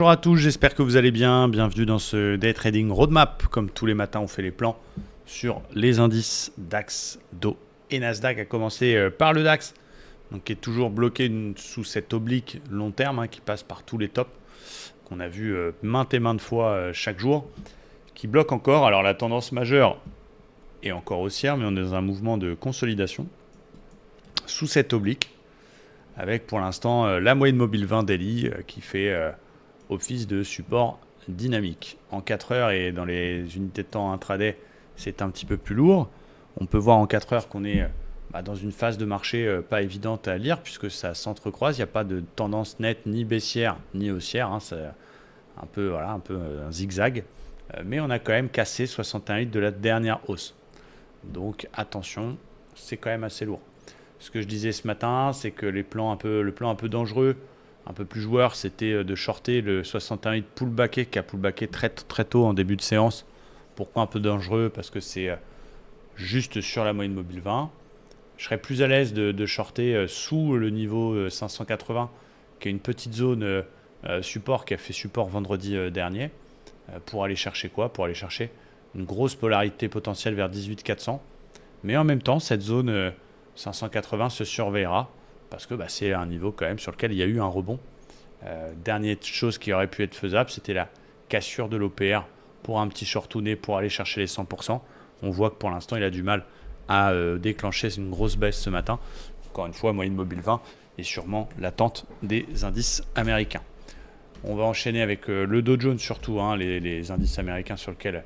Bonjour à tous, j'espère que vous allez bien. Bienvenue dans ce Day Trading Roadmap. Comme tous les matins, on fait les plans sur les indices DAX, DAX et Nasdaq. À commencer par le DAX, donc qui est toujours bloqué sous cette oblique long terme qui passe par tous les tops qu'on a vu maintes et maintes fois chaque jour, qui bloque encore. Alors la tendance majeure est encore haussière, mais on est dans un mouvement de consolidation sous cette oblique, avec pour l'instant la moyenne mobile 20 daily qui fait office de support dynamique. En 4 heures et dans les unités de temps intraday, c'est un petit peu plus lourd. On peut voir en 4 heures qu'on est dans une phase de marché pas évidente à lire puisque ça s'entrecroise. Il n'y a pas de tendance nette ni baissière ni haussière. C'est un peu, un zigzag. Mais on a quand même cassé 61,8 de la dernière hausse. Donc attention, c'est quand même assez lourd. Ce que je disais ce matin, c'est que le plan un peu dangereux, un peu plus joueur, c'était de shorter le 61,8 pullbacké qui a pullbacké très tôt en début de séance. Pourquoi un peu dangereux? Parce que c'est juste sur la moyenne mobile 20. Je serais plus à l'aise de shorter sous le niveau 580, qui est une petite zone support qui a fait support vendredi dernier. Pour aller chercher quoi? Pour aller chercher une grosse polarité potentielle vers 18 400. Mais en même temps, cette zone 580 se surveillera parce que c'est un niveau quand même sur lequel il y a eu un rebond. Dernière chose qui aurait pu être faisable, c'était la cassure de l'OPR pour un petit shortouné pour aller chercher les 100%. On voit que pour l'instant, il a du mal à déclencher une grosse baisse ce matin. Encore une fois, moyenne mobile 20 et sûrement l'attente des indices américains. On va enchaîner avec le Dow Jones surtout, les indices américains sur lesquels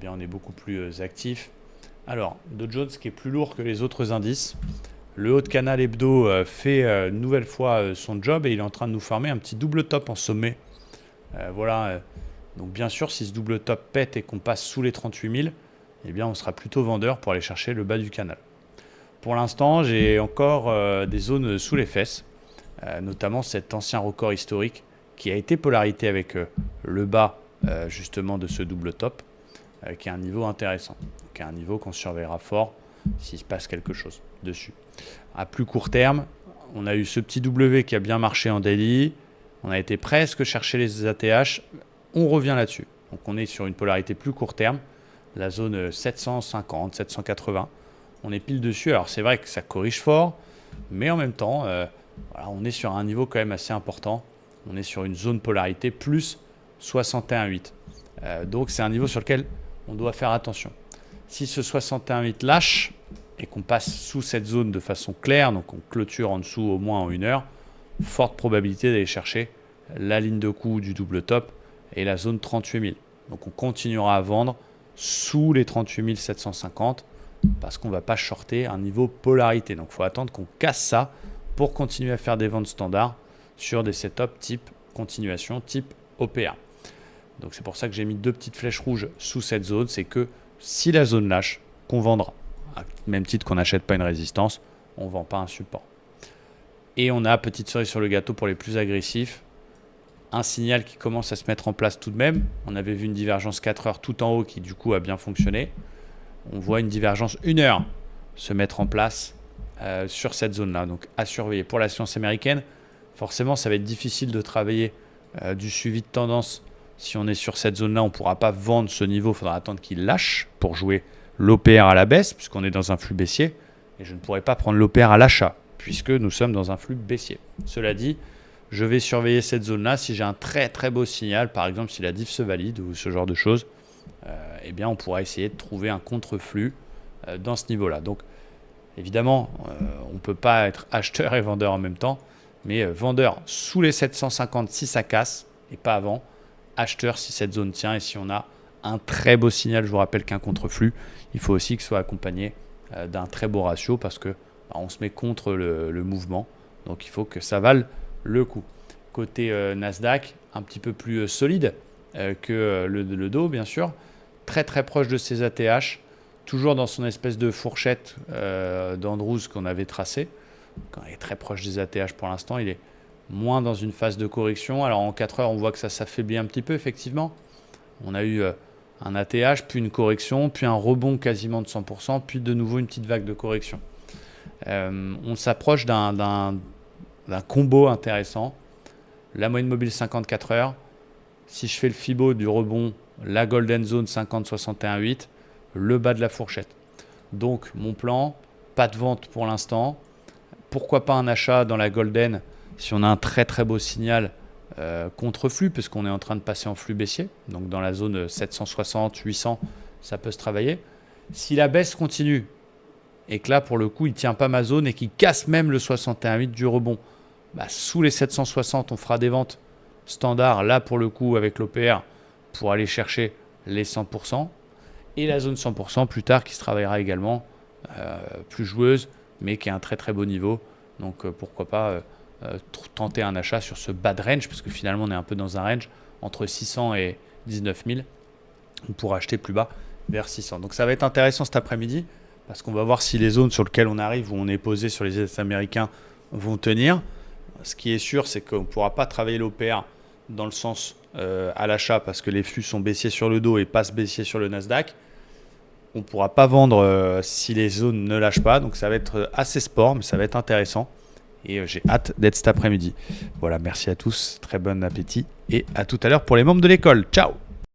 on est beaucoup plus actif. Alors, Dow Jones qui est plus lourd que les autres indices. Le haut de canal hebdo fait une nouvelle fois son job et il est en train de nous former un petit double top en sommet. Donc bien sûr, si ce double top pète et qu'on passe sous les 38 000, on sera plutôt vendeur pour aller chercher le bas du canal. Pour l'instant, j'ai encore des zones sous les fesses, notamment cet ancien record historique qui a été polarité avec le bas justement de ce double top, qui est un niveau intéressant, qui est un niveau qu'on surveillera fort s'il se passe quelque chose dessus. À plus court terme, on a eu ce petit W qui a bien marché en daily. On a été presque chercher les ATH. On revient là-dessus. Donc on est sur une polarité plus court terme. La zone 750, 780. On est pile dessus. Alors c'est vrai que ça corrige fort. Mais en même temps, on est sur un niveau quand même assez important. On est sur une zone polarité plus 61,8. Donc c'est un niveau sur lequel on doit faire attention. Si ce 61,8 lâche et qu'on passe sous cette zone de façon claire, donc on clôture en dessous au moins en 1 heure, forte probabilité d'aller chercher la ligne de coup du double top et la zone 38 000. Donc on continuera à vendre sous les 38 750 parce qu'on ne va pas shorter un niveau polarité. Donc il faut attendre qu'on casse ça pour continuer à faire des ventes standards sur des setups type continuation, type OPA. Donc c'est pour ça que j'ai mis 2 petites flèches rouges sous cette zone. C'est que si la zone lâche, qu'on vendra. À même titre qu'on n'achète pas une résistance, on ne vend pas un support. Et on a, petite cerise sur le gâteau pour les plus agressifs, un signal qui commence à se mettre en place tout de même. On avait vu une divergence 4 heures tout en haut qui du coup a bien fonctionné. On voit une divergence 1 heure se mettre en place sur cette zone-là. Donc à surveiller. Pour la science américaine, forcément ça va être difficile de travailler du suivi de tendance. Si on est sur cette zone-là, on ne pourra pas vendre ce niveau. Il faudra attendre qu'il lâche pour jouer l'OPR à la baisse, puisqu'on est dans un flux baissier. Et je ne pourrai pas prendre l'OPR à l'achat, puisque nous sommes dans un flux baissier. Cela dit, je vais surveiller cette zone-là. Si j'ai un très beau signal, par exemple si la diff se valide ou ce genre de choses, on pourra essayer de trouver un contre-flux dans ce niveau-là. Donc, évidemment, on ne peut pas être acheteur et vendeur en même temps, mais vendeur sous les 750 si ça casse, et pas avant. Acheteur si cette zone tient et si on a un très beau signal. Je vous rappelle qu'un contre-flux, il faut aussi que ce soit accompagné d'un très beau ratio parce que on se met contre le mouvement. Donc il faut que ça vale le coup. Côté Nasdaq, un petit peu plus solide que le Dow, bien sûr. Très proche de ses ATH. Toujours dans son espèce de fourchette d'Andrews qu'on avait tracée. Quand il est très proche des ATH pour l'instant, il est moins dans une phase de correction. Alors en 4 heures, on voit que ça s'affaiblit un petit peu, effectivement. On a eu un ATH, puis une correction, puis un rebond quasiment de 100%, puis de nouveau une petite vague de correction. On s'approche d'un combo intéressant. La moyenne mobile 54 heures, si je fais le Fibo du rebond, la Golden Zone 50-61-8, le bas de la fourchette. Donc mon plan, pas de vente pour l'instant. Pourquoi pas un achat dans la Golden si on a un très très beau signal contre flux, parce qu'on est en train de passer en flux baissier. Donc dans la zone 760-800, ça peut se travailler. Si la baisse continue et que là pour le coup il ne tient pas ma zone et qu'il casse même le 61,8 du rebond, sous les 760 on fera des ventes standard là pour le coup avec l'OPR pour aller chercher les 100% et la zone 100% plus tard qui se travaillera également plus joueuse mais qui a un très très beau niveau. Donc pourquoi pas tenter un achat sur ce bas de range, parce que finalement on est un peu dans un range entre 600 et 19 000 pour acheter plus bas vers 600. Donc ça va être intéressant cet après-midi parce qu'on va voir si les zones sur lesquelles on arrive, où on est posé sur les États américains, vont tenir. Ce qui est sûr, c'est qu'on ne pourra pas travailler l'OPR dans le sens à l'achat parce que les flux sont baissiers sur le dos et passent baissiers sur le Nasdaq. On ne pourra pas vendre si les zones ne lâchent pas. Donc ça va être assez sport, mais ça va être intéressant. Et j'ai hâte d'être cet après-midi. Voilà, merci à tous, très bon appétit et à tout à l'heure pour les membres de l'école. Ciao!